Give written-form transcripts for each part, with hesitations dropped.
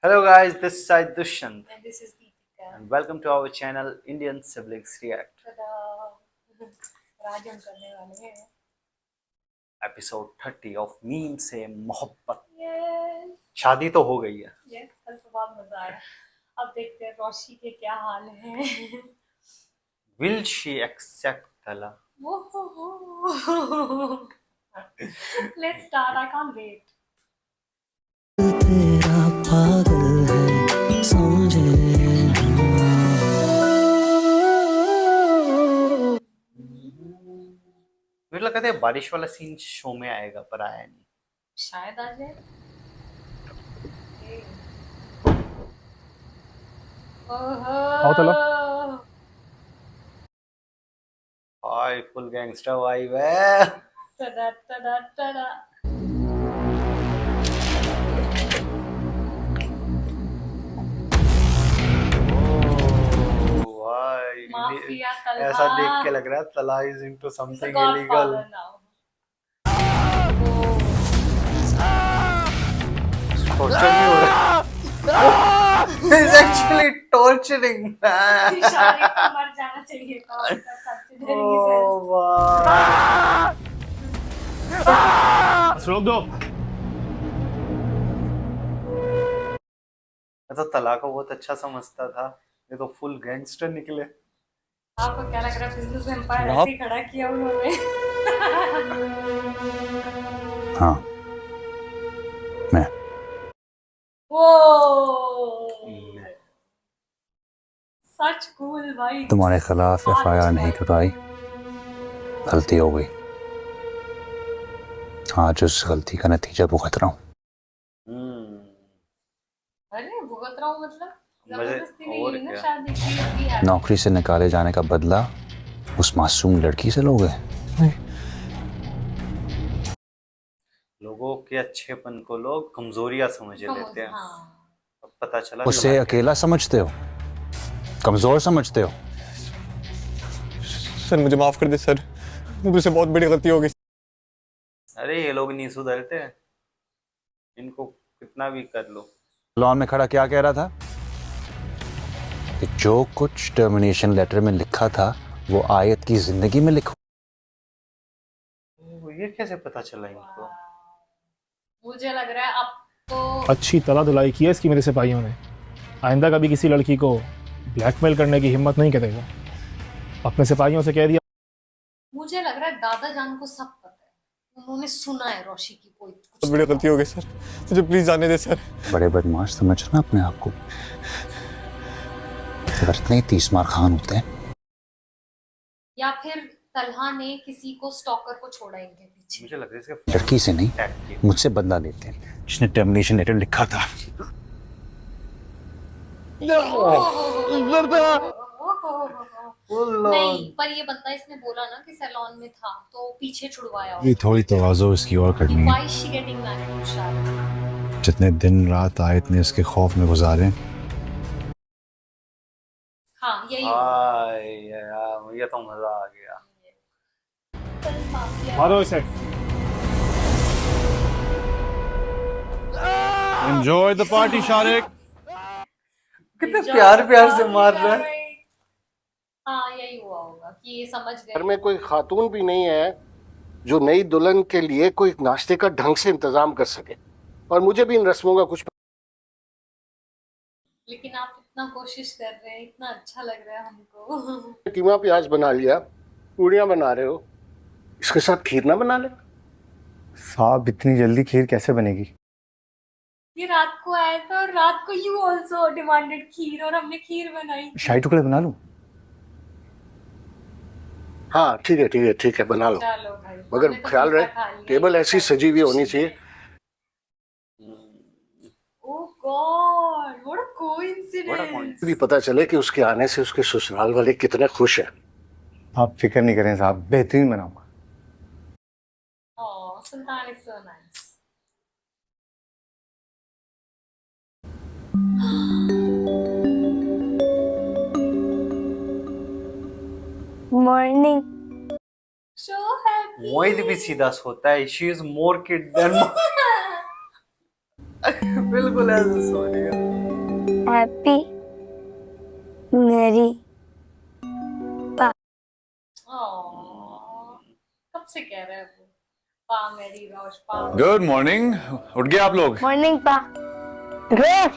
Hello guys, this is Sai Dushyant And this is Deepika. and welcome to our channel Indian Siblings React. Ta-da! राजन करने वाले हैं. Episode 30 of meme से मोहब्बत. Yes. शादी तो हो गई है. Yes, कल तो बहुत मजा आया. अब देखते हैं रोशी के क्या हाल है. Will she accept Tala? Let's start. I can't wait. तेरा पागल है समझे मुझे लगा था बारिश वाला सीन शो में आएगा पर आया नहीं. शायद आ जाए. आओ तला. हाय फुल गैंगस्टर वाइब है. Ta-da, ta-da, ta-da. भाई Mafia Talha. ऐसा देख के लग रहा है तला is into He's a something godfather illegal. now. Torture भी हो रहा है. Is actually torturing man. शादी को मर जाना चाहिए था. Considering his health. ओ वाह. बस रोक दो. मैं तो तला को बहुत अच्छा समझता था. ये तो फुल गैंगस्टर निकले. आपको क्या लग रहा है बिजनेस एम्पायर आप? ऐसे ही खड़ा किया उन्होंने? हाँ मैं वो सच कूल भाई. तुम्हारे खिलाफ एफआईआर नहीं करवाई, गलती हो गई. आज उस गलती का नतीजा भुगत रहा हूँ. अरे भुगत रहा हूँ मतलब मजे जबरदस्ती नहीं और हुई ना क्या. शादी की अभी है. नौकरी से निकाले जाने का बदला उस मासूम लड़की से लोगे. लोगों के अच्छेपन को लोग कमजोरियां समझ लेते हैं. हाँ. अब पता चला उसे कि अकेला समझते हो, कमजोर समझते हो. सर मुझे माफ कर दे सर, मुझसे बहुत बड़ी गलती हो गई. अरे ये लोग नहीं सुधरते. इनको कितना भी कर लो. लॉन में खड़ा क्या कह रहा था कि जो कुछ टर्मिनेशन लेटर में लिखा था वो आयत की जिंदगी में लिखो. ये कैसे पता चला इनको. मुझे लग रहा है अब तो अच्छी तला धुलाई की है इसकी मेरे सिपाहियों ने. आइंदा कभी किसी लड़की को ब्लैकमेल करने की हिम्मत नहीं करेगा. अपने सिपाहियों से कह दिया. मुझे लग रहा है दादा जान को सब पता है. उन्होंने सुना है रोशी की कोई कुछ. बहुत बड़ी गलती हो गई सर, मुझे प्लीज जाने दे सर. बड़े बदमाश समझो ना अपने आप को, अगर इतने 30 मार खान होते हैं. या फिर तलहा ने किसी को स्टॉकर को छोड़ा इनके पीछे. मुझे लग रहा है इसके लड़की से नहीं, अटैक किए. मुझसे बदला लेते हैं जिसने टर्मिनेशन लेटर लिखा था. नहीं पर ये बंदा इसने बोला ना कि सैलून में था तो पीछे छुड़वाया. ये थोड़ी तवाज़ो इसकी और करनी है. Why is she getting married to Shah? जितने दिन रात आयत ने इसके खौफ में गुजारे, हाँ यही हाय यार ये तो मजा आ गया. मारो इसे. Enjoy the party Shariq. कितने प्यार प्यार से मार रहा है. हाँ यही हुआ होगा कि ये समझ घर गए. में कोई खातून भी नहीं है जो नई दुल्हन के लिए कोई नाश्ते का ढंग से इंतजाम कर सके. और मुझे भी इन रस्मों का कुछ लेकिन आप इतना कोशिश कर रहे हैं, इतना अच्छा लग रहा है हमको. कीमा प्याज बना लिया, पूड़ियाँ बना रहे हो, इसके साथ खीर ना बना ले. साहब इतनी जल्दी खीर कैसे बनेगी? ये रात को आया था और रात को यू ऑल्सो डिमांडेड खीर और हमने खीर बनाई. शाही टुकड़े बना लूं? हाँ ठीक है बना लो. चलो भाई. मगर हमने तो ख्याल पिज्जा रहे खा लिया. टेबल ऐसी सजी हुई होनी चाहिए. Oh God, what a What a coincidence. coincidence. भी पता चले कि उसके आने से उसके ससुराल वाले कितने खुश हैं. आप फिक्र नहीं करें साहब, बेहतरीन बनाऊंगा. Oh, Sultan is so nice. Morning. So happy. Mohit भी सीधा सोता है. She is more kid than बिल्कुल ऐसे सो रही है. हैप्पी मेरी कब से कह रहा है वो पा मेरी रोश पा। गुड मॉर्निंग, उठ गए आप लोग? मॉर्निंग पा। रोश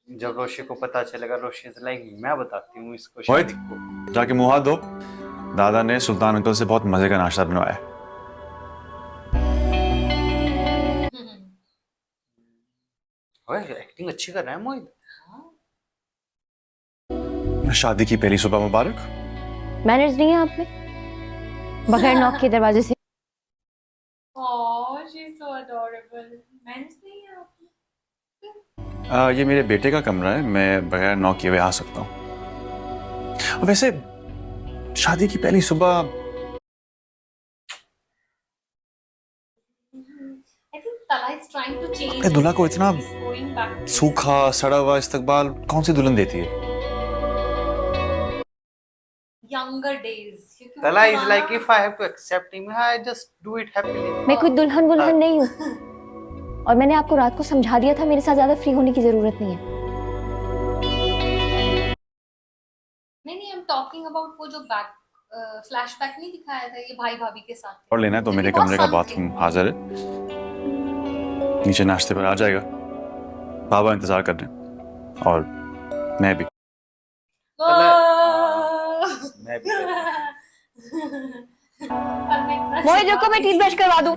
जब रोशी को पता चलेगा, रोशी इज लाइक मैं बताती हूँ इसको मोहित, शादी को। जाके मुंह हाथ धो। दादा ने सुल्तान अंकल से बहुत मजे का नाश्ता बनवाया है। ओए एक्टिंग अच्छी कर रहा है मोहित। शादी की पहली सुबह मुबारक। मैनर्स नहीं है आप में, बगैर नॉक के दरवाजे से। Oh, she's so adorable. मैंने नहीं है आपने। ये मेरे बेटे का कमरा है, मैं बगैर नॉक किए हुए आ सकता हूँ। वैसे शादी की पहली सुबह I think Tala is trying to change. अपने दूल्हा को इतना He's going back to सूखा सड़ा हुआ इस्तकबाल कौन सी दुल्हन देती है? younger days. क्योंकि वो तला इज पुराना- like if I have to accept him I just do it happily. मैं कोई दुल्हन वुल्हन नहीं हूँ, और मैंने आपको रात को समझा दिया था, मेरे साथ ज्यादा फ्री होने की जरूरत नहीं है। नहीं, I'm talking about वो जो बैक फ्लैशबैक नहीं दिखाया था ये भाई भाभी के साथ। और लेना है तो मेरे कमरे का बाथरूम हाजिर है, नीचे नाश्ते पर आ जाएगा। बाबा इंतजार कर रहे हैं और मैं भी। मैं भी मोहित रुको, मैं टीथ ब्रश करवा दूं।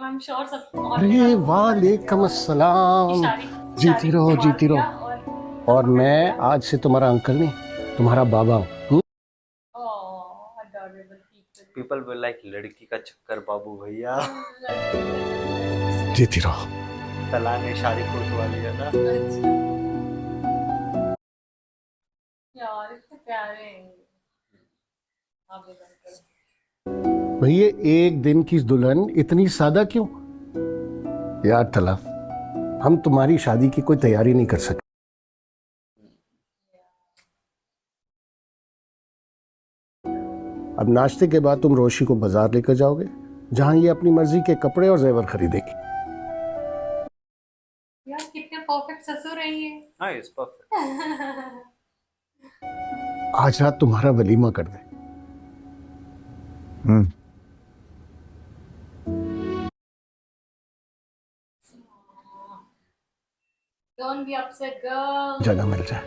I'm sure सबको अरे वालेकुम अस्सलाम। जीती रहो, जीती रहो। और मैं आज से तुम्हारा अंकल नहीं, तुम्हारा बाबा हूँ। पीपल विल लाइक लड़की का चक्कर बाबू भैया। जीती रहो। तला ने शादी को उठवा लिया ना। यार इतने प्यारे हैं आप लोग। भैया एक दिन की दुल्हन इतनी सादा क्यों? यार तला, हम तुम्हारी शादी की कोई तैयारी नहीं कर सके। अब नाश्ते के बाद तुम रोशी को बाजार लेकर जाओगे, जहां ये अपनी मर्जी के कपड़े और जेवर खरीदेगी। यार कितने परफेक्ट ससुर है ये। हाँ इट्स परफेक्ट। आज रात तुम्हारा वलीमा कर दे। Don't be upset, girl. जगह मिल जाए।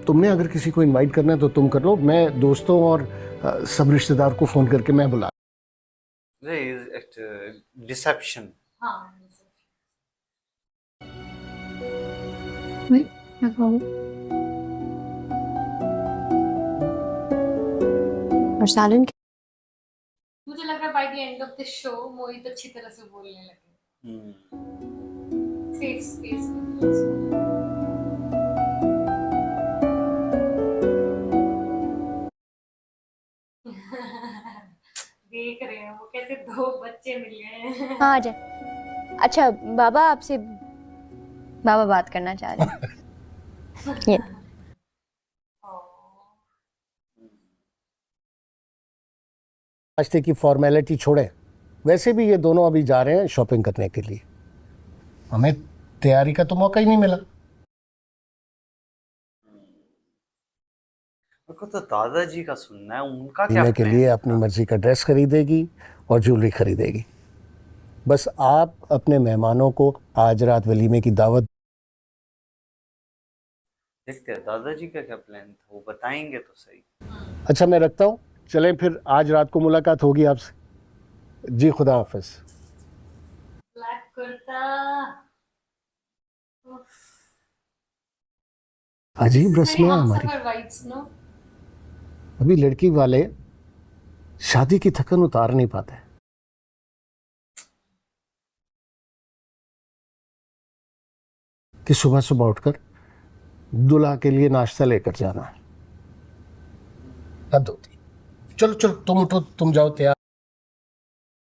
तुमने अगर किसी को इनवाइट करना है तो तुम कर लो, मैं दोस्तों और सब रिश्तेदार को फोन करके मैं बुला। डिसेप्शन। हाँ। और सालन मुझे लग रहा है by the end of the show Mohit अच्छी तरह से बोलने लगे। Safe space. देख रहे हैं वो कैसे दो बच्चे मिल गए हैं। हाँ आ जाए। अच्छा बाबा, आपसे बाबा बात करना चाह रहे हैं। ये नाश्ते की फॉर्मेलिटी छोड़े, वैसे भी ये दोनों अभी जा रहे हैं शॉपिंग करने के लिए, हमें तैयारी का तो मौका ही नहीं मिला। मेरे को तो दादाजी का सुनना है, उनका क्या वलीमे के plan लिए था? अपनी मर्जी का ड्रेस खरीदेगी और ज्वेलरी खरीदेगी। बस आप अपने मेहमानों को आज रात वलीमे की दावत। देखते हैं दादाजी का क्या प्लान था, वो बताएंगे तो सही। अच्छा मैं रखता हूँ, चलें फिर, आज रात को मुलाकात होगी आपसे। जी खुदा हाफिज। ब्लैक कुर्ता। अजीब रस्म है हमारी। Vibes no. अभी लड़की वाले शादी की थकन उतार नहीं पाते। कि सुबह सुबह उठकर दूल्हा के लिए नाश्ता लेकर जाना है, हद होती। चलो चलो तुम उठो, तुम जाओ तैयार।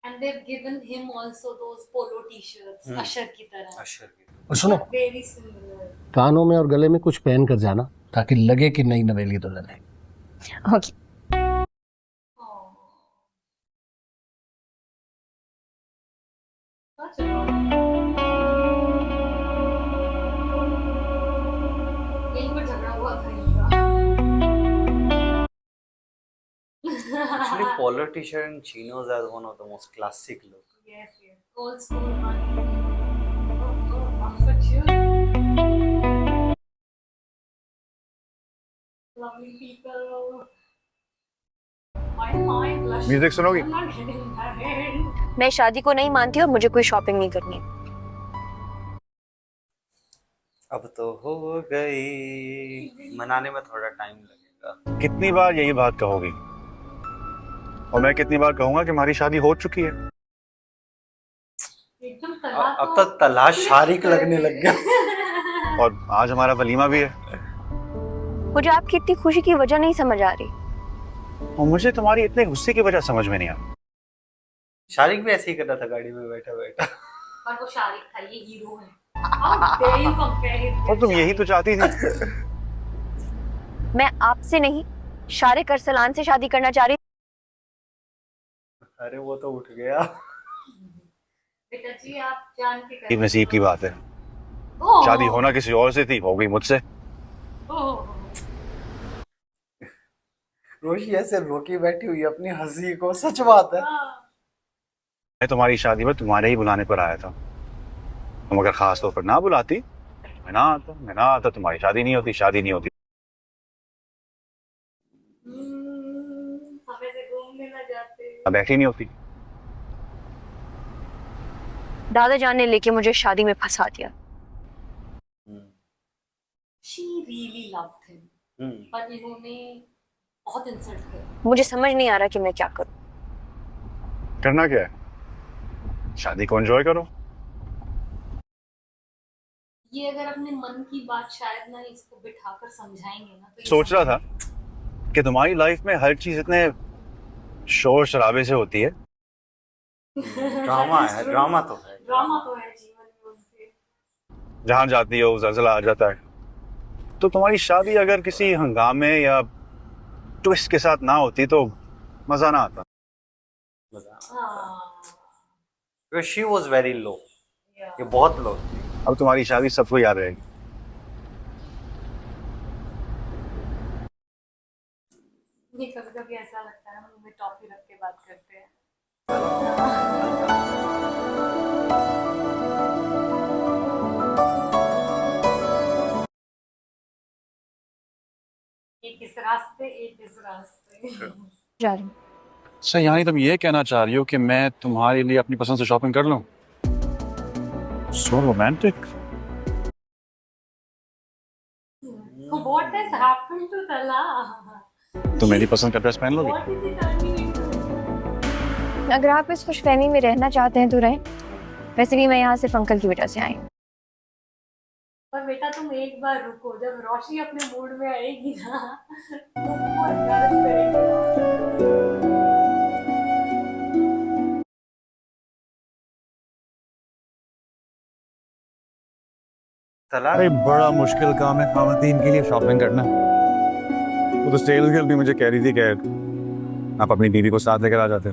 And And they've given him also those polo t-shirts, Usher की तरह. अशर की और सुनो, Very similar. कानों में और गले में कुछ पहन कर जाना ताकि लगे कि नई नवेली दुल्हन है। ओके। Such a lot. यहीं पर झगड़ा हुआ था इनका. Actually, polo t-shirt and chinos are one of the most classic look. Yes, yes. Old school money. Oh, Oxford shoes. Lovely people. My blush. Music सुनोगी? I'm not getting married. मैं शादी को नहीं मानती और मुझे कोई शॉपिंग नहीं करनी। अब तो हो गई, मनाने में थोड़ा टाइम लगेगा। कितनी बार यही बात कहोगी और मैं कितनी बार कहूंगा कि हमारी शादी हो चुकी है। एकदम तलाक अब तो तलाश शारिक लगने लग गया। और आज हमारा वलीमा भी है। मुझे आपकी इतनी खुशी की वजह नहीं समझ आ रही। और मुझे तुम्हारी इतने गुस्से की वजह समझ में नहीं आ रही। शारिक भी ऐसे ही कर रहा था गाड़ी में बैठा बैठा। पर वो शारिक था, ये हीरो है। How dare you compare him? और तुम यही तो चाहती थी। मैं आपसे नहीं, शारिक अरसलान से शादी करना चाह रही। अरे वो तो उठ गया। बेटा जी आप जान के ये नसीब की बात है। ओह, शादी होना किसी और से थी, हो गई मुझसे। ओह, रोशी ऐसे रोकी बैठी हुई अपनी हंसी को, सच बात है। मैं तुम्हारी शादी में तुम्हारे ही बुलाने पर आया था। तुम अगर खास तौर पर ना बुलाती, मैं ना आता, तुम्हारी शादी नहीं होती। हमें से घूमने ना जाते। अब बैठी नहीं होती। दादा जान ने लेके मुझे शादी में फंसा दिया। She really loved him, पर इन्होंने बहुत इंसल्ट किया। मुझे समझ नहीं आ रहा कि मैं क्या करूं। करना क्या है? शादी को एंजॉय करो। ये अगर अपने मन की बात शायद ना इसको बिठाकर समझाएंगे ना तो सोच रहा था कि तुम्हारी लाइफ में हर चीज इतने शोर शराबे से होती है। ड्रामा है, ड्रामा तो है। ड्रामा तो है जीवन में उनके। जहां जाती हो जलजला आ जाता है। तो तुम्हारी शादी अगर किसी हंगामे या ट्विस्ट के साथ ना होती तो मजा ना आता। शी वॉज वेरी लो, ये बहुत लो थी। अब तुम्हारी शादी सबको याद रहेगी। ये कभी कभी ऐसा लगता है मुंह में टॉफी रख के बात करते हैं। एक इस रास्ते, एक इस रास्ते। जा रही हूं। अच्छा, यानी तुम ये कहना चाह रही हो कि मैं तुम्हारे लिए अपनी पसंद से शॉपिंग कर लूं? So romantic. What has happened to Tala? तो मेरी पसंद का ड्रेस पहन लोगी? What is it turning into? अगर आप इस खुशफहमी में रहना चाहते हैं तो रहें। वैसे भी मैं यहाँ सिर्फ अंकल की वजह से आई हूँ। पर बेटा तुम एक बार रुको, जब रोशनी अपने मूड में आएगी ना तो बहुत embarrass करेगी। तलाक अरे बड़ा मुश्किल काम है खामतीन के लिए शॉपिंग करना। वो तो सेल्स गर्ल भी मुझे कह रही थी कि आप अपनी बीवी को साथ लेकर आ जाते।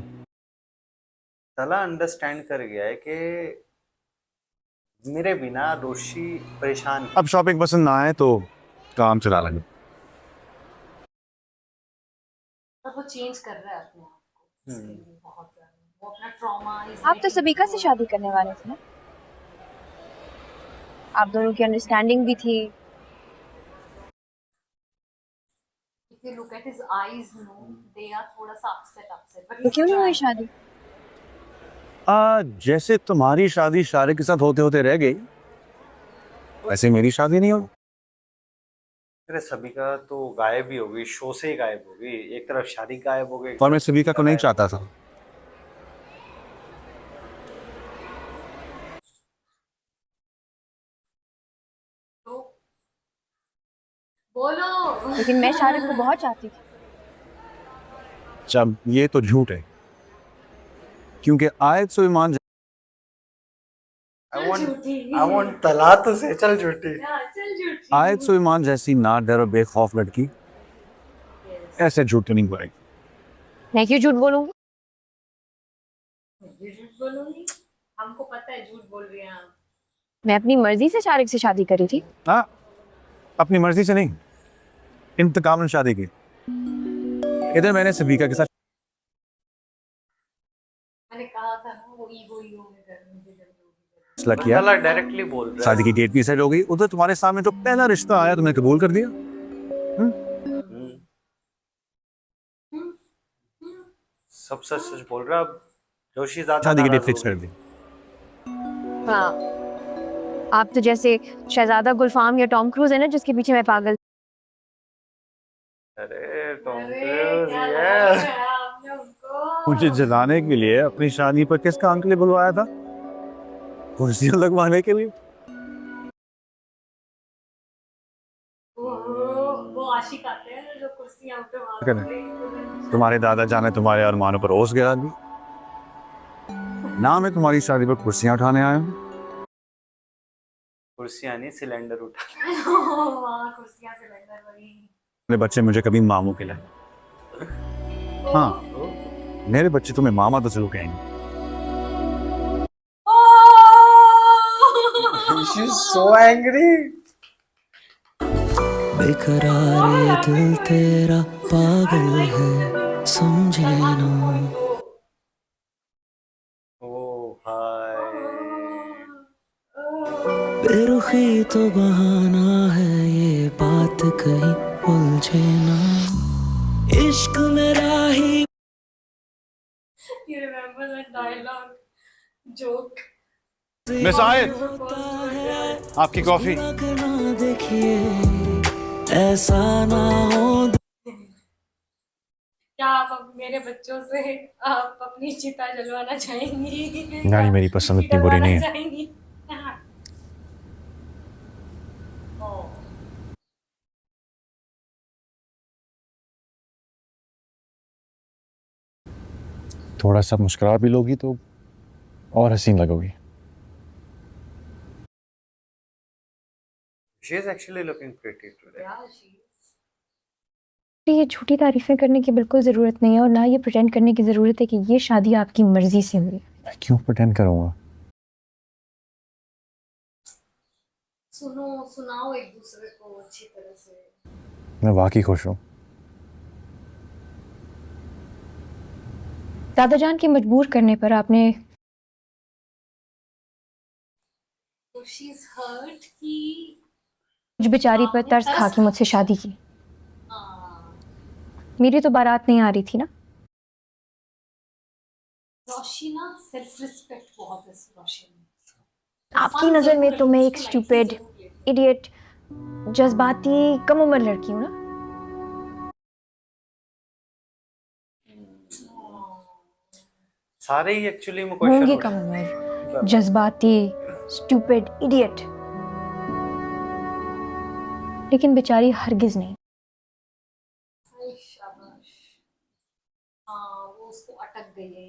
तला अंडरस्टैंड कर गया है कि मेरे बिना रोशी परेशान है। अब शॉपिंग पसंद ना आए तो काम चला लेंगे। पर वो चेंज कर रहा है अपने आप को इसके लिए बहुत ज्यादा। वो अपना ट्रॉमा आप तो सबिका से शादी करने वाले थे ना? आप दोनों की अंडरस्टैंडिंग भी थी। If you look at his eyes, no, they are थोड़ा सा upset. But तो क्यों नहीं हुई शादी? जैसे तुम्हारी शादी शारिक के साथ होते होते रह गई, वैसे मेरी शादी नहीं हुई। अरे सबिका तो गायब ही हो गई, शो से ही गायब हो गई। एक तरफ शादी गायब हो गई और मैं सबिका को नहीं चाहता था। तो बोलो। लेकिन मैं शारिक को बहुत चाहती थी। जब ये तो झूठ है। क्योंकि आयत सो ईमान I want झूठी I want तला तो से चल झूठी। चल झूठी आयत सो ईमान जैसी ना डर और बेखौफ लड़की ऐसे झूठ नहीं बोलेगी। मैं क्यों झूठ बोलूं? ये झूठ बोलूंगी, हमको पता है झूठ बोल रही हैं आप। मैं अपनी मर्जी से शारिक से शादी करी थी। हाँ, अपनी मर्जी से नहीं, इंतकाम शादी की। इधर मैंने सबिका के साथ मैंने कहा था ना वो ईगो में करने की जरूरत फैसला किया, तला डायरेक्टली बोल रहा शादी की डेट भी सेट हो गई। उधर तुम्हारे सामने जो पहला रिश्ता आया तुमने कबूल कर दिया। सब सच सच बोल रहा। अब जोशी ज्यादा शादी की डेट नाराज फिक्स हो कर गई। दी। हाँ, आप तो जैसे शहजादा गुलफाम या टॉम क्रूज है ना, जिसके पीछे मैं पागल। अरे टॉम अरे क्रूज क्या यार। लगाया आपने उनको? मुझे जलाने के लिए अपनी शादी पर किस काम के लिए बुलवाया था? कुर्सियां लगवाने के लिए। वो आशिक आते हैं ना जो कुर्सियां उठवाते हैं। तुम्हारे दादा जाने तुम्हारे अरमानों पर ओस गिरा दी। ना मैं तुम्हारी शादी पर कुर्सियां उठाने आया हूँ। कुर्सियां नहीं सिलेंडर उठा। वहाँ कुर्सियां से लंगर वही। मेरे बच्चे मुझे कभी मामू के लाए। हाँ, मेरे बच्चे तुम्हें मामा तो जरूर कहेंगे। She's so angry. बेकरार ये दिल तेरा पागल है समझे ना ओ भाई। बेरुखी तो बहाना है ये बात कहीं उलझे ना इश्क मेरा ही You remember that dialogue joke? Miss आयत, आपकी कॉफी। करना देखिए ऐसा ना हो क्या आप अब मेरे बच्चों से आप अपनी चिता जलवाना चाहेंगी? नानी मेरी पसंद इतनी बुरी नहीं है। चाहेंगी? थोड़ा सा मुस्कुरा भी लोगी तो और हसीन लगोगी। She is actually looking pretty today. ये झूठी तारीफें करने की बिल्कुल ज़रूरत नहीं है, और ना ये प्रिटेंड करने की ज़रूरत है कि ये शादी आपकी मर्जी से हुई। मैं क्यों प्रिटेंड करूंगा? सुनाओ एक दूसरे को अच्छी तरह से। मैं वाकई खुश हूँ। दादा जान के मजबूर करने पर आपने तो she's hurt कि मुझ बेचारी पर तरस खा के मुझसे शादी की। मेरी तो बारात नहीं आ रही थी ना। रोशी ना सेल्फ रिस्पेक्ट बहुत है रोशी में। आपकी नज़र में तो मैं एक स्टूपिड, इडियट, जज्बाती, कम उम्र लड़की हूँ ना। सारे ही एक्चुअली में होंगी क्वेश्चन कम उम्र, जज्बाती, स्टूपिड, इडियट, लेकिन बेचारी हरगिज नहीं। शाबाश। हाँ, वो उसको अटक गई है।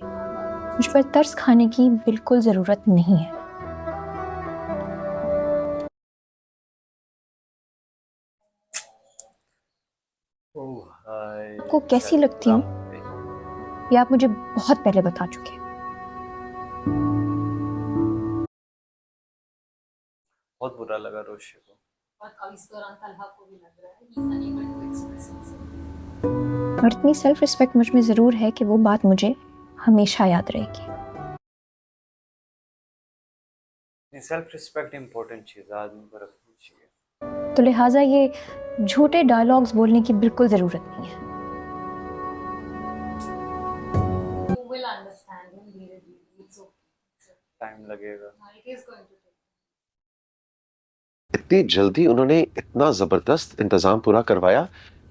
मुझ पर तरस खाने की बिल्कुल ज़रूरत नहीं है। आपको कैसी लगती हूँ ये आप मुझे बहुत पहले बता चुके हैं। बहुत बुरा लगा रोशी को। और अब इस दौरान तलहा को भी लग रहा है he's unable to express himself। और इतनी सेल्फ रिस्पेक्ट मुझ में ज़रूर है कि वो बात मुझे हमेशा याद रहेगी। सेल्फ रिस्पेक्ट इम्पोर्टेंट चीज आदमी को रखनी चाहिए। तो लिहाजा ये झूठे डायलॉग्स बोलने की बिल्कुल ज़रूरत नहीं है। You will understand him धीरे-धीरे। It's okay। टाइम लगेगा। It is going to take। इतनी जल्दी उन्होंने इतना जबरदस्त इंतजाम पूरा करवाया,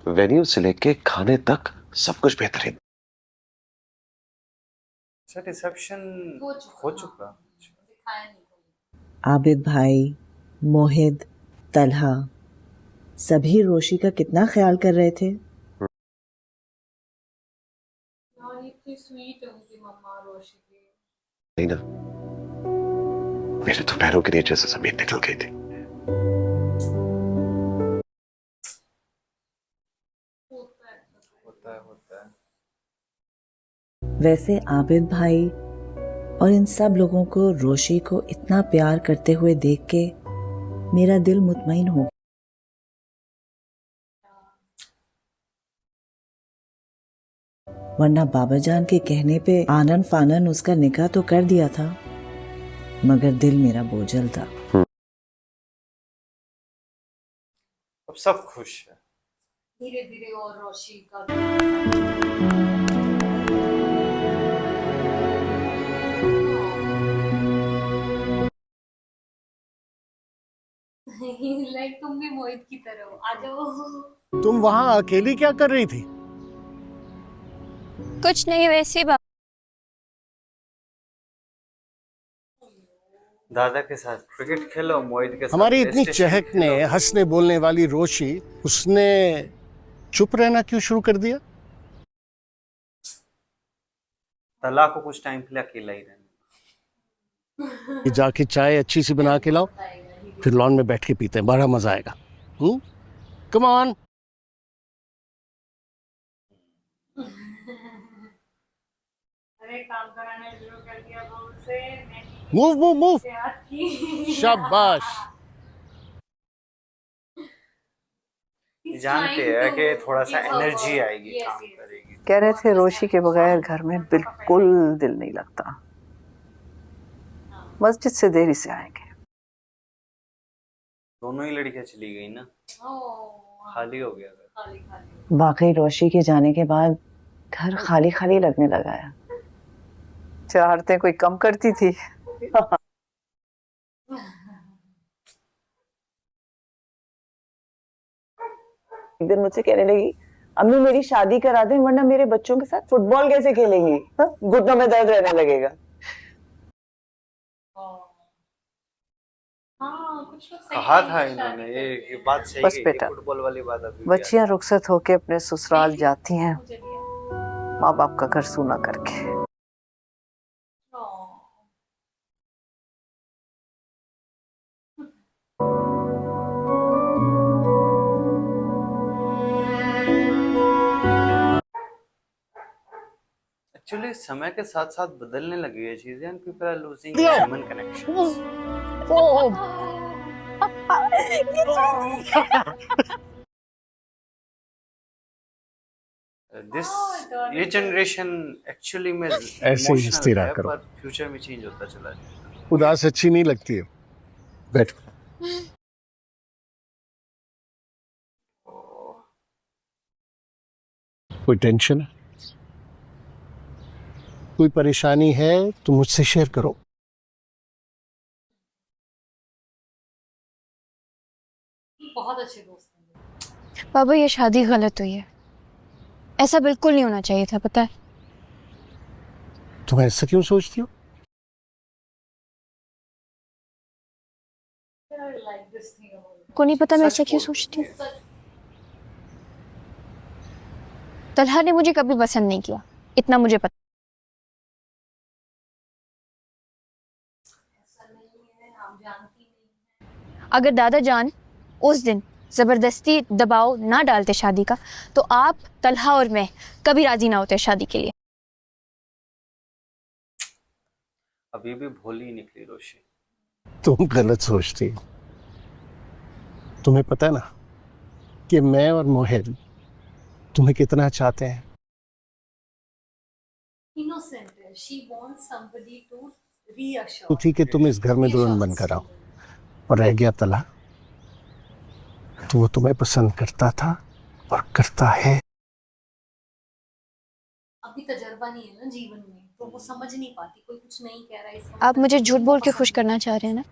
वेन्यू से लेके खाने तक सब कुछ बेहतरीन। रिसेप्शन हो चुका। दिखाया नहीं। आबिद भाई, मोहिद, तलहा सभी रोशी का कितना ख्याल कर रहे थे। इतनी स्वीट है उनकी मम्मा रोशी की। नहीं ना, मेरे तो पैरों के नीचे से जमीन निकल गई थी। होता है। वैसे आबिद भाई और इन सब लोगों को रोशी को इतना प्यार करते हुए देख के मेरा दिल मुतमईन हो गया। वरना बाबा जान के कहने पे आनन फानन उसका निकाह तो कर दिया था, मगर दिल मेरा बोझल था। अब सब खुश है। धीरे धीरे और रोशी का लाइक तुम भी मोहित की तरह हो, आ जाओ। तुम वहां अकेली क्या कर रही थी? कुछ नहीं, वैसे ही दादा के साथ क्रिकेट खेलो, मोहित के साथ हमारी इतनी PlayStation चहकने खेलो। हंसने बोलने वाली रोशी, उसने चुप रहना क्यों शुरू कर दिया? तला को कुछ टाइम के लिए अकेला ही रहना। कि जाके चाय अच्छी सी बना के लाओ, फिर लॉन में बैठ के पीते हैं, बड़ा मजा आएगा। Come on. अरे काम कराना शुरू कर दिया बहू से। Move move move. शाबाश। शाबाश। जानते हैं कि थोड़ा सा एनर्जी आएगी, काम करेगी। कह रहे थे रोशी के बगैर घर में बिल्कुल दिल नहीं लगता। मस्जिद से देरी से आएंगे। दोनों ही लड़कियां चली गई ना, खाली हो गया घर। खाली खाली। वाकई रोशी के जाने के बाद घर खाली खाली लगने लगा है। चाहते कोई कम करती थी। एक दिन मुझसे कहने लगी, अम्मी मेरी शादी करा दें वरना मेरे बच्चों के साथ फुटबॉल कैसे खेलेंगी, घुटनों में दर्द रहने लगेगा। कहा था इन्होंने, ये बात सही बस है, बेटा, फुटबॉल वाली बात अभी भी बच्चियां रुखसत होके अपने ससुराल जाती हैं माँ बाप का घर सूना करके। एक्चुअली समय के साथ साथ बदलने लगी है चीजें, and people are losing human connections. This ये जनरेशन एक्चुअली में ऐसे ही emotional स्थिर है, करो। पर फ्यूचर में चेंज होता चला जाएगा। उदास अच्छी नहीं लगती है। बैठो। कोई टेंशन है, कोई परेशानी है तो मुझसे शेयर करो। बहुत अच्छे दोस्त हैं। बाबा ये शादी गलत हुई है, ऐसा बिल्कुल नहीं होना चाहिए था, पता है? तुम ऐसा क्यों सोचती हो? को नहीं पता मैं ऐसा क्यों सोचती हूँ। तलहा ने मुझे कभी पसंद नहीं किया, इतना मुझे पता। अगर दादा जान उस दिन जबरदस्ती दबाव ना डालते शादी का, तो आप, तलहा और मैं कभी राजी ना होते शादी के लिए। अभी भी भोली निकली रोशी। तुम गलत सोचती हो। तुम्हें पता है ना कि मैं और मोहित तुम्हें कितना चाहते हैं। Innocent है। She wants somebody to reassure. तो ठीक है, तुम इस घर में दुल्हन बनकर आओ, और रह गया तला, तो वो तुम्हें पसंद करता था और करता है। अभी तजर्बा नहीं है ना जीवन में, तो वो समझ नहीं पाती, कोई कुछ नहीं कह रहा है इसका आप मुझे झूठ बोल के खुश करना चाह रहे हैं ना?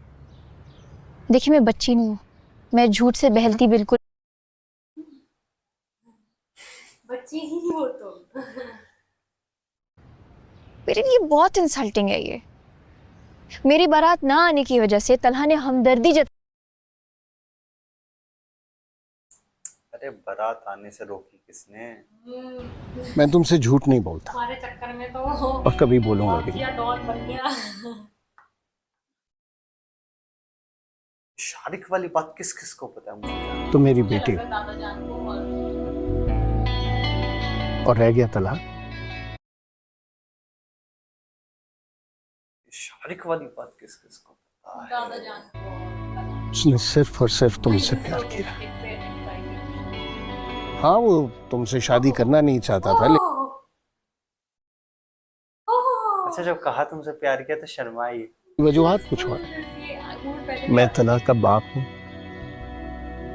देखिए मैं बच्ची नहीं हूँ, मैं झूठ से बहलती बिल्कुल। बच्ची ही हो तो। मेरे लिए बहुत इंसल्टिंग है ये। मेरी बारात ना आने की वजह से तलहा ने हमदर्दी अरे बारात आने से रोकी किसने? मैं तुमसे झूठ नहीं बोलता हमारे चक्कर में तो और कभी बोलूंगा भी नहीं। माफिया डॉन बन गया। शारिक वाली बात किस किस को पता है मुझे? तो मेरी बेटी हो दादा जान को और रह गया तलाक। शारिक वाली बात किस किस को पता है? दादा जान को उसने सिर्फ और सिर्फ तुमसे प्यार किया। हाँ, वो तुमसे शादी करना नहीं चाहता था अच्छा, जब कहा तुमसे प्यार किया तो शर्माई। लेकिन वजूहात कुछ और। मैं तला का बाप हूँ,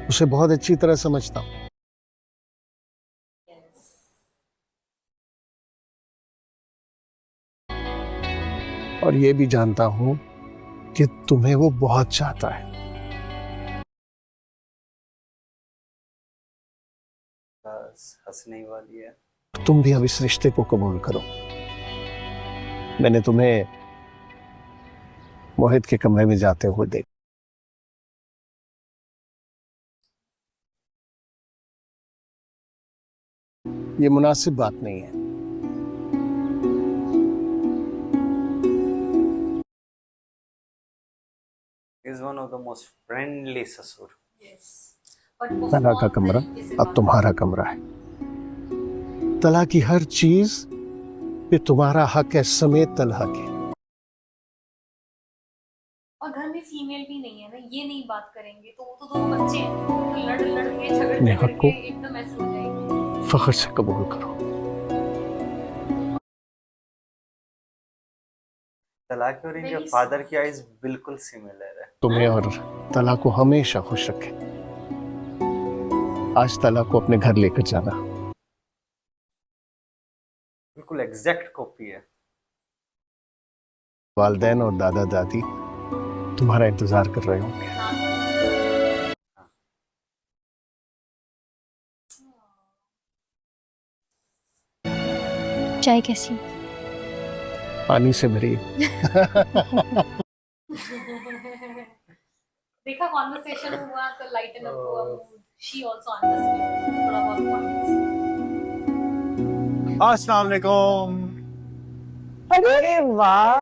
उसे बहुत अच्छी तरह समझता हूँ। और ये भी जानता हूँ कि तुम्हें वो बहुत चाहता है। बस हंसने वाली है। तुम भी अब इस रिश्ते को कबूल करो। मैंने तुम्हें मोहित के कमरे में जाते हुए देखा। ये मुनासिब बात नहीं है। Is one of the most friendly ससुर। तला का कमरा अब तुम्हारा कमरा है। तला की हर चीज पे तुम्हारा हक है, समेत तला के। और घर में फीमेल भी नहीं है ना, ये नहीं बात करेंगे तो वो तो दोनों बच्चे हैं, तो लड़ लड़ के झगड़ अपने झगड़ हक को के एकदम ऐसे हो जाएंगे। फख्र से कबूल करो। तलाक और इनके फादर की आइज बिल्कुल सिमिलर है। तुम्हें और तला को हमेशा खुश रखे। आज तला को अपने घर लेकर जाना। बिल्कुल एग्जैक्ट कॉपी है। वालिदैन और दादा दादी तुम्हारा इंतजार कर रहे होंगे। चाय कैसी? पानी से भरी। देखा कॉन्वर्सेशन हुआ तो लाइटन अप हुआ मूड। शी आल्सो अंडरस्टूड थोड़ा बहुत पॉइंट्स। अस्सलाम वालेकुम। अरे वाह,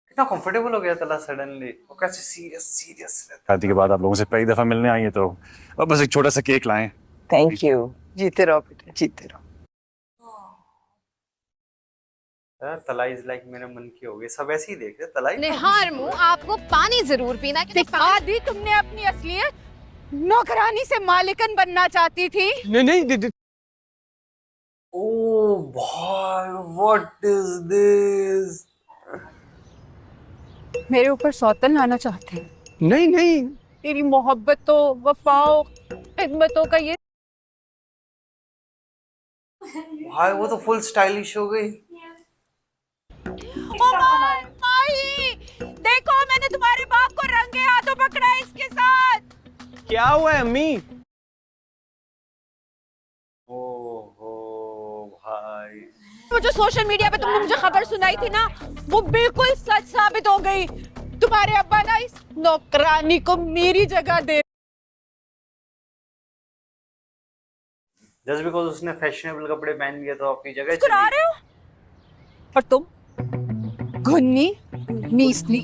कितना कंफर्टेबल हो गया तला सडनली। वो कैसे सीरियस सीरियस रहता। शादी के बाद आप लोगों से पहली दफा मिलने आई है तो अब बस एक छोटा सा केक लाएं। Thank you. जीते रहो बेटा, जीते रहो। तला इज लाइक मेरे मन की हो गई। सब ऐसे ही देख रहे। तला निहार मुंह, आपको पानी जरूर पीना। दिखा दी तुमने अपनी असलियत। नौकरानी से मालिकन बनना चाहती थी। नहीं। ओह भाई, व्हाट इज दिस? मेरे ऊपर सौतन लाना चाहते हैं। नहीं। तेरी मोहब्बतों, वफाओं, खिदमतों का ये। भाई वो तो फुल स्टाइलिश हो गई। माही, देखो मैंने तुम्हारे बाप को रंगे हाथों पकड़ा है इसके साथ। क्या हुआ है अम्मी? ओहो भाई, वो जो सोशल मीडिया पे तुमने मुझे खबर सुनाई थी ना, वो बिल्कुल सच साबित हो गई। तुम्हारे अब्बा ना इस नौकरानी को मेरी जगह दे। जस्ट बिकॉज उसने फैशनेबल कपड़े पहन लिए तो अपनी जगह मुस्कुरा रहे हो? और तुम घुन्नी मीसनी,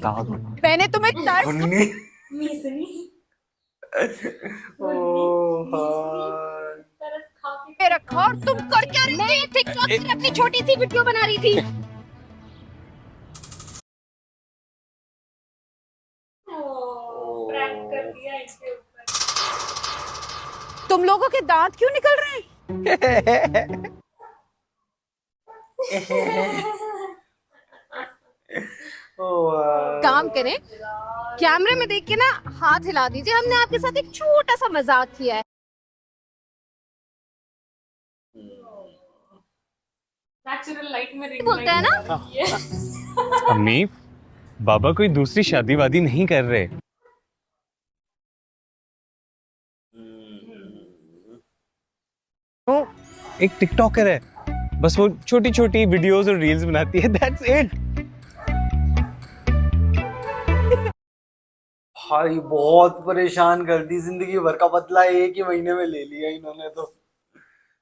मैंने तुम्हें घुन्नी मीसनी तरस खा के रखा और तुम कर क्या रही थी? टिकटॉक पे अपनी छोटी सी वीडियो बना रही थी। प्रैंक कर दिया इसके ऊपर। तुम लोगों के दांत क्यों निकल रहे हैं? काम करें, कैमरे में देख के ना हाथ हिला दीजिए। हमने आपके साथ एक छोटा सा मजाक किया है। नेचुरल लाइट में रिंग बोलते हैं ना। अम्मी, बाबा कोई दूसरी शादी वादी नहीं कर रहे। वो एक टिकटॉकर है, बस वो छोटी छोटी वीडियोस और रील्स बनाती है, दैट्स इट। भाई बहुत परेशान कर दी, जिंदगी भर का बदला एक ही महीने में ले लिया इन्होंने तो।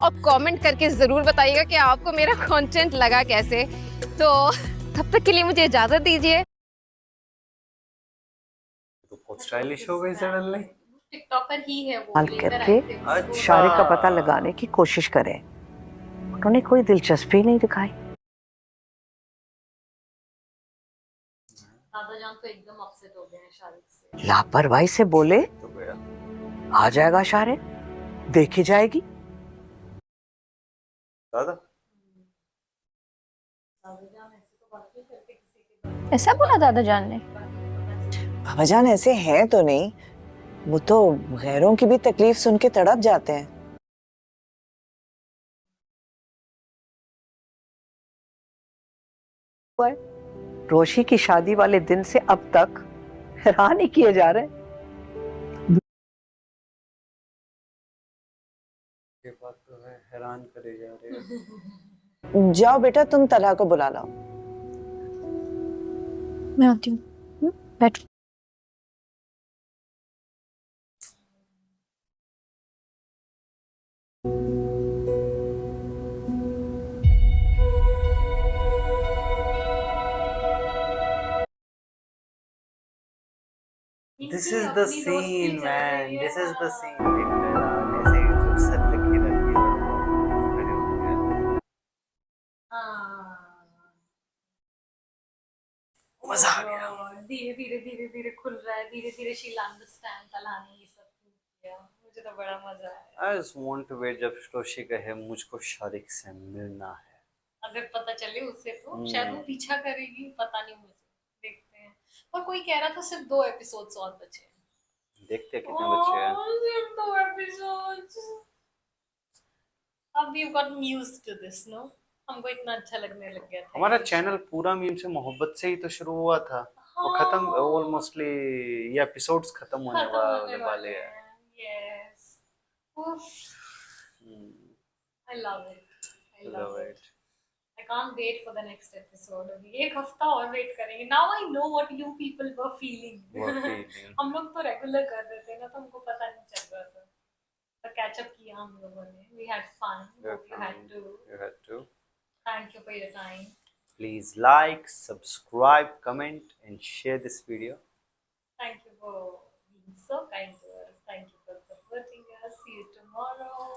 और कमेंट करके जरूर बताइएगा कि आपको मेरा कंटेंट लगा कैसे। तो तब तक के लिए मुझे इजाजत दीजिए। तो बहुत स्टाइलिश हो गई सडनली। टिकटॉकर ही है वो, हल लेकर करके आए थे उसको। शारिक का पता लगाने की कोशिश करें। उन्होंने कोई दिलचस्पी नहीं दिखाई। दादा जान तो एकदम अपसेट हो गए हैं शारिक से। लापरवाही से बोले तो गया। आ जाएगा शारिक, देखी जाएगी। दादा जान ऐसे तो बात नहीं करते किसी के बारे ऐसा बोला दादा जान ने? में। बाबा जान ऐसे हैं तो नहीं, वो तो गैरों की भी तकलीफ सुन के तड़प जाते हैं। रोशी की शादी वाले दिन से अब तक हैरान ही किए जा रहे हैं। ये बात तो है, हैरान करे जा रहे हैं। जाओ बेटा, तुम तलहा को बुला लाओ। मैं आती हूँ, बैठो। This is the scene, man. This is the scene. ऐसे ही जो सर लगी रहती है। मजा आ गया। धीरे धीरे धीरे धीरे खुल रहा है, धीरे धीरे शी अंडरस्टैंड तलहा ने ये सब किया। मुझे तो बड़ा मजा आया। I just want to wait जब रोशी कहे मुझको शारिक से मिलना है। अगर पता चले उसे तो शायद वो पीछा करेगी, पता नहीं मुझे। देखते हैं। और कोई कह रहा था सिर्फ 2 एपिसोड्स और बचे हैं। देखते हैं कितने बच्चे हैं। सिर्फ 2 एपिसोड्स। अब we've gotten used to this, no? हमको इतना अच्छा लगने लग गया था। हमारा चैनल पूरा मीम से मोहब्बत से ही तो शुरू हुआ था। वो खत्म ऑलमोस्टली, ये एपिसोड्स खत्म होने वाले हैं। Yes. I love it. I love it. I can't wait for the next episode. अभी 1 हफ्ता और वेट करेंगे। Now I know what you people were feeling. हम लोग तो रेगुलर कर रहे थे ना, तो हमको पता नहीं चल रहा था। तो कैच अप किया हम लोगों ने। We had fun. Hope you had too. You had to. Thank you for your time. Please like, subscribe, comment, and share this video. Thank you for being so kind to us. Thank you for supporting us. See you tomorrow.